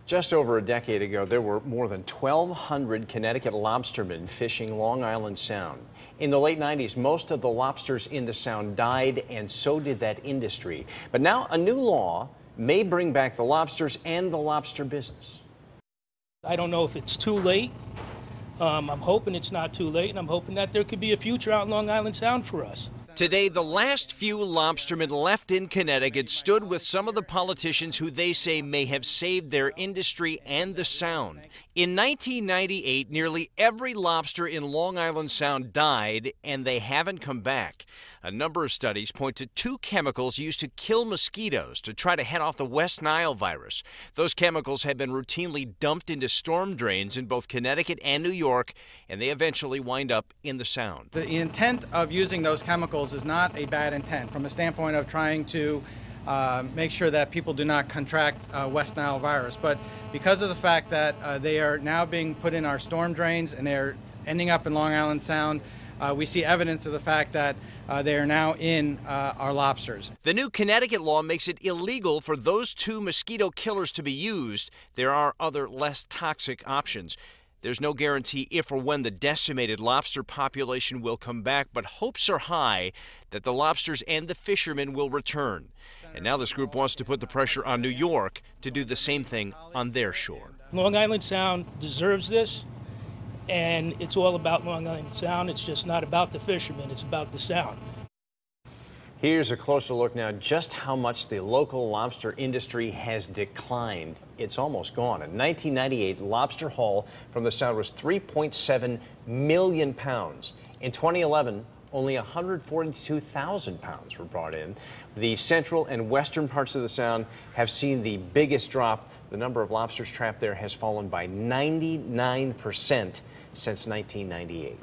Just over a decade ago, there were more than 1,200 Connecticut lobstermen fishing Long Island Sound. In the late 90s, most of the lobsters in the Sound died, and so did that industry. But now a new law may bring back the lobsters and the lobster business. I don't know if it's too late. I'm hoping it's not too late, and I'm hoping that there could be a future out in Long Island Sound for us. Today, the last few lobstermen left in Connecticut stood with some of the politicians who they say may have saved their industry and the Sound. In 1998, nearly every lobster in Long Island Sound died, and they haven't come back. A number of studies point to two chemicals used to kill mosquitoes to try to head off the West Nile virus. Those chemicals have been routinely dumped into storm drains in both Connecticut and New York, and they eventually wind up in the Sound. The intent of using those chemicals is not a bad intent from a standpoint of trying to make sure that people do not contract West Nile virus. But because of the fact that they are now being put in our storm drains and they're ending up in Long Island Sound, we see evidence of the fact that they are now in our lobsters. The new Connecticut law makes it illegal for those two mosquito killers to be used. There are other less toxic options. There's no guarantee if or when the decimated lobster population will come back, but hopes are high that the lobsters and the fishermen will return. And now this group wants to put the pressure on New York to do the same thing on their shore. Long Island Sound deserves this, and it's all about Long Island Sound. It's just not about the fishermen, it's about the Sound. Here's a closer look now just how much the local lobster industry has declined. It's almost gone. In 1998, lobster haul from the Sound was 3.7 million pounds. In 2011, only 142,000 pounds were brought in. The central and western parts of the Sound have seen the biggest drop. The number of lobsters trapped there has fallen by 99% since 1998.